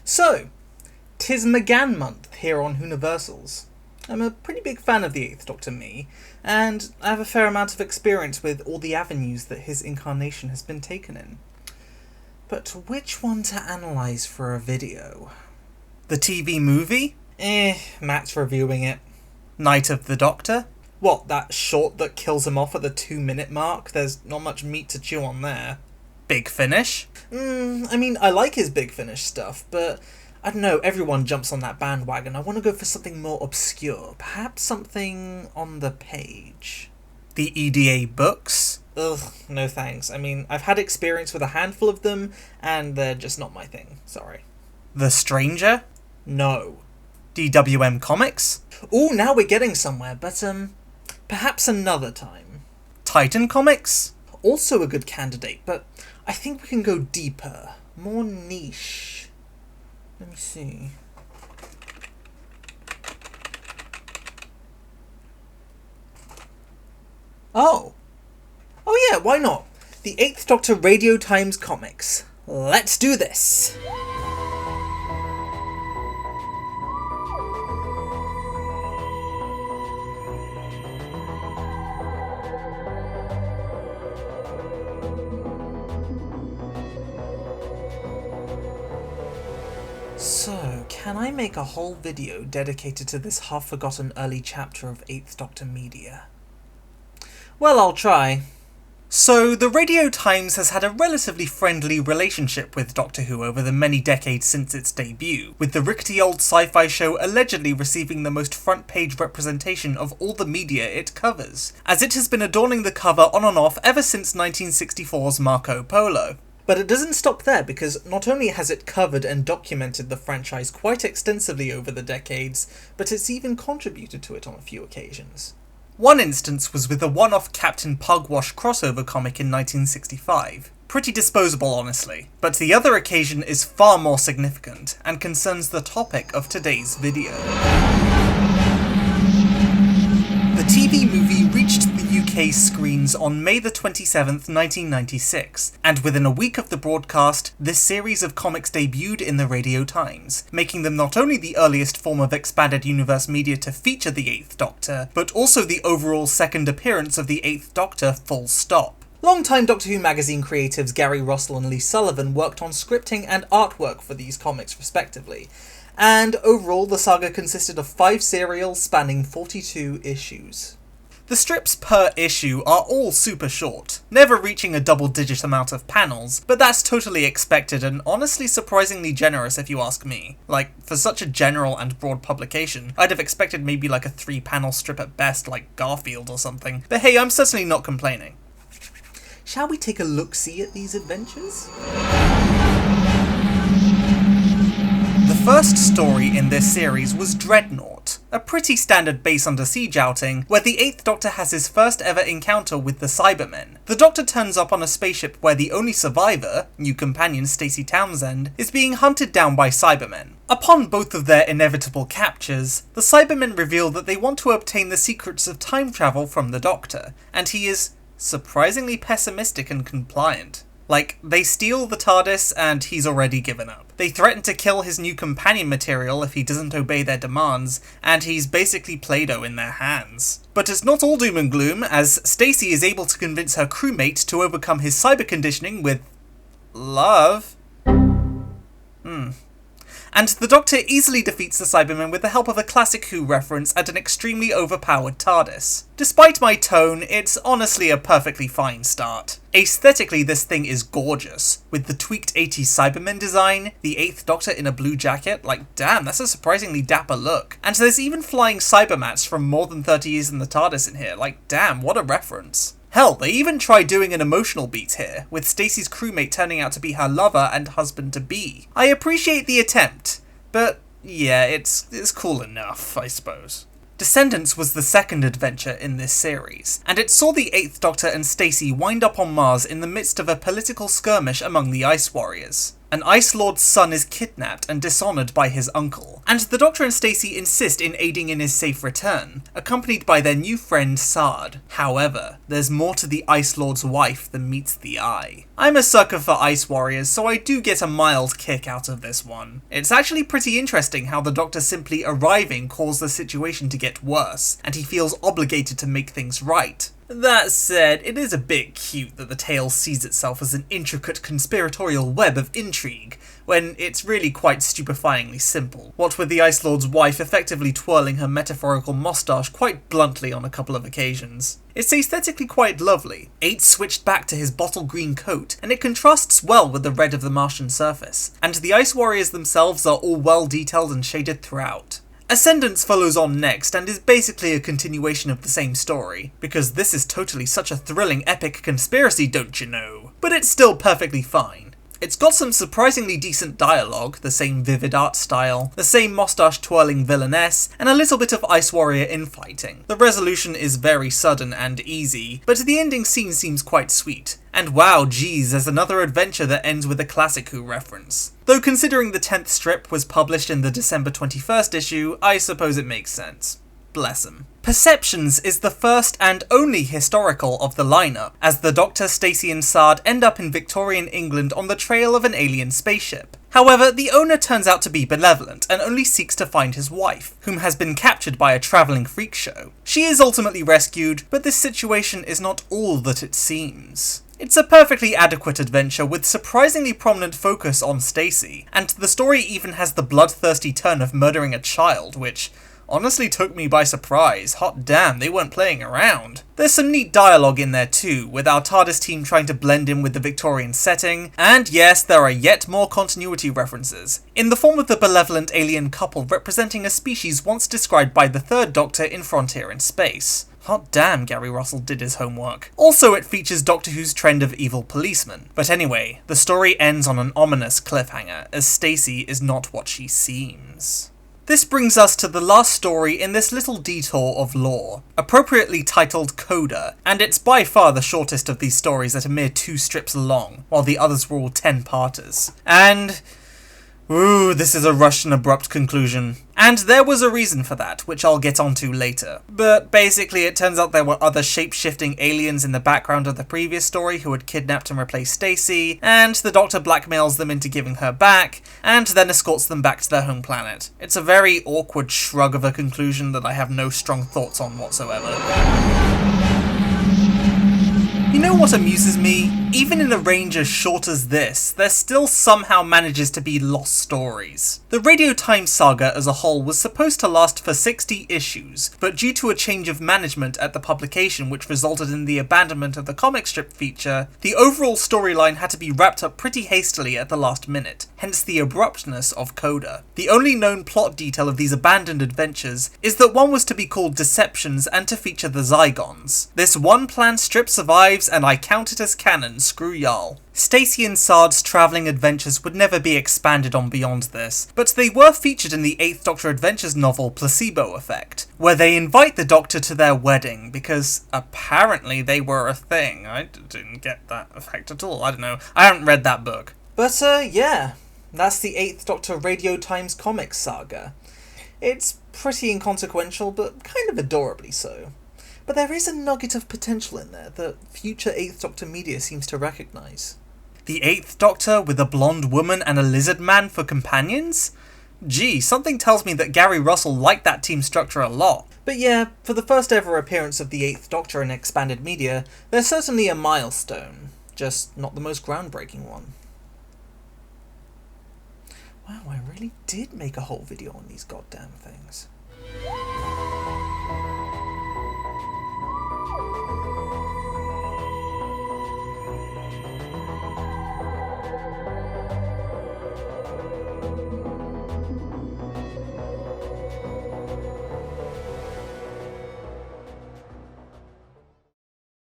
So, 'tis McGann Month here on Whoniversals. I'm a pretty big fan of the 8th Doctor, me, and I have a fair amount of experience with all the avenues that his incarnation has been taken in. But which one to analyse for a video? The TV movie? Matt's reviewing it. Night of the Doctor? What, that short that kills him off at the 2-minute mark? There's not much meat to chew on there. Big Finish? I like his Big Finish stuff, but I don't know, everyone jumps on that bandwagon. I want to go for something more obscure. Perhaps something on the page. The EDA books? Ugh, no thanks. I've had experience with a handful of them, and they're just not my thing. Sorry. The Stranger? No. DWM Comics? Ooh, now we're getting somewhere, but perhaps another time. Titan Comics? Also a good candidate, but I think we can go deeper. More niche. Let me see. Oh yeah, why not? The 8th Doctor Radio Times Comics. Let's do this! So, can I make a whole video dedicated to this half-forgotten early chapter of 8th Doctor media? Well, I'll try. So, the Radio Times has had a relatively friendly relationship with Doctor Who over the many decades since its debut, with the rickety old sci-fi show allegedly receiving the most front-page representation of all the media it covers, as it has been adorning the cover on and off ever since 1964's Marco Polo. But it doesn't stop there, because not only has it covered and documented the franchise quite extensively over the decades, but it's even contributed to it on a few occasions. One instance was with the one-off Captain Pugwash crossover comic in 1965. Pretty disposable, honestly. But the other occasion is far more significant, and concerns the topic of today's video. The TV movie reached the UK screens on May the 27th, 1996, and within a week of the broadcast, this series of comics debuted in the Radio Times, making them not only the earliest form of expanded universe media to feature the 8th Doctor, but also the overall second appearance of the 8th Doctor full stop. Long-time Doctor Who magazine creatives Gary Russell and Lee Sullivan worked on scripting and artwork for these comics respectively, and overall the saga consisted of 5 serials spanning 42 issues. The strips per issue are all super short, never reaching a double-digit amount of panels, but that's totally expected and honestly surprisingly generous if you ask me. Like, for such a general and broad publication, I'd have expected maybe like a 3-panel strip at best, like Garfield or something, but hey, I'm certainly not complaining. Shall we take a look-see at these adventures? The first story in this series was Dreadnought, a pretty standard base under siege outing, where the 8th Doctor has his first ever encounter with the Cybermen. The Doctor turns up on a spaceship where the only survivor, new companion Stacey Townsend, is being hunted down by Cybermen. Upon both of their inevitable captures, the Cybermen reveal that they want to obtain the secrets of time travel from the Doctor, and he is surprisingly pessimistic and compliant. Like, they steal the TARDIS and he's already given up. They threaten to kill his new companion material if he doesn't obey their demands, and he's basically Play-Doh in their hands. But it's not all doom and gloom, as Stacey is able to convince her crewmate to overcome his cyber conditioning with love. And the Doctor easily defeats the Cybermen with the help of a classic Who reference and an extremely overpowered TARDIS. Despite my tone, it's honestly a perfectly fine start. Aesthetically, this thing is gorgeous, with the tweaked 80s Cybermen design, the 8th Doctor in a blue jacket, like damn, that's a surprisingly dapper look. And there's even flying Cybermats from More Than 30 Years in the TARDIS in here, like damn, what a reference. Hell, they even try doing an emotional beat here, with Stacey's crewmate turning out to be her lover and husband-to-be. I appreciate the attempt, but yeah, it's cool enough, I suppose. Descendance was the second adventure in this series, and it saw the 8th Doctor and Stacey wind up on Mars in the midst of a political skirmish among the Ice Warriors. An Ice Lord's son is kidnapped and dishonoured by his uncle, and the Doctor and Stacy insist in aiding in his safe return, accompanied by their new friend Sard. However, there's more to the Ice Lord's wife than meets the eye. I'm a sucker for Ice Warriors, so I do get a mild kick out of this one. It's actually pretty interesting how the Doctor simply arriving caused the situation to get worse, and he feels obligated to make things right. That said, it is a bit cute that the tale sees itself as an intricate conspiratorial web of intrigue, when it's really quite stupefyingly simple, what with the Ice Lord's wife effectively twirling her metaphorical moustache quite bluntly on a couple of occasions. It's aesthetically quite lovely. 8 switched back to his bottle green coat, and it contrasts well with the red of the Martian surface, and the Ice Warriors themselves are all well detailed and shaded throughout. Ascendance follows on next and is basically a continuation of the same story, because this is totally such a thrilling epic conspiracy, don't you know? But it's still perfectly fine. It's got some surprisingly decent dialogue, the same vivid art style, the same moustache-twirling villainess, and a little bit of Ice Warrior infighting. The resolution is very sudden and easy, but the ending scene seems quite sweet. And wow, geez, there's another adventure that ends with a classic Who reference. Though considering the 10th strip was published in the December 21st issue, I suppose it makes sense. Bless him. Perceptions is the first and only historical of the lineup, as the Doctor, Stacy and Sard end up in Victorian England on the trail of an alien spaceship. However, the owner turns out to be benevolent and only seeks to find his wife, whom has been captured by a travelling freak show. She is ultimately rescued, but this situation is not all that it seems. It's a perfectly adequate adventure with surprisingly prominent focus on Stacy, and the story even has the bloodthirsty turn of murdering a child, which honestly took me by surprise. Hot damn, they weren't playing around. There's some neat dialogue in there too, with our TARDIS team trying to blend in with the Victorian setting, and yes, there are yet more continuity references, in the form of the benevolent alien couple representing a species once described by the 3rd Doctor in Frontier in Space. Hot damn, Gary Russell did his homework. Also, it features Doctor Who's trend of evil policemen. But anyway, the story ends on an ominous cliffhanger, as Stacy is not what she seems. This brings us to the last story in this little detour of lore, appropriately titled Coda, and it's by far the shortest of these stories at a mere 2 strips long, while the others were all 10-parters. And ooh, this is a rushed and abrupt conclusion. And there was a reason for that, which I'll get onto later. But basically it turns out there were other shape-shifting aliens in the background of the previous story who had kidnapped and replaced Stacy, and the Doctor blackmails them into giving her back, and then escorts them back to their home planet. It's a very awkward shrug of a conclusion that I have no strong thoughts on whatsoever. You know what amuses me? Even in a range as short as this, there still somehow manages to be lost stories. The Radio Time saga as a whole was supposed to last for 60 issues, but due to a change of management at the publication which resulted in the abandonment of the comic strip feature, the overall storyline had to be wrapped up pretty hastily at the last minute, hence the abruptness of Coda. The only known plot detail of these abandoned adventures is that one was to be called Deceptions and to feature the Zygons. This one planned strip survives and I count it as canon, screw y'all. Stacy and Sard's travelling adventures would never be expanded on beyond this, but they were featured in the 8th Doctor Adventures novel Placebo Effect, where they invite the Doctor to their wedding, because apparently they were a thing. I didn't get that effect at all, I don't know, I haven't read that book. But yeah, that's the 8th Doctor Radio Times comics saga. It's pretty inconsequential, but kind of adorably so. But there is a nugget of potential in there that future 8th Doctor media seems to recognise. The 8th Doctor with a blonde woman and a lizard man for companions? Gee, something tells me that Gary Russell liked that team structure a lot. But yeah, for the first ever appearance of the 8th Doctor in expanded media, there's certainly a milestone, just not the most groundbreaking one. Wow, I really did make a whole video on these goddamn things.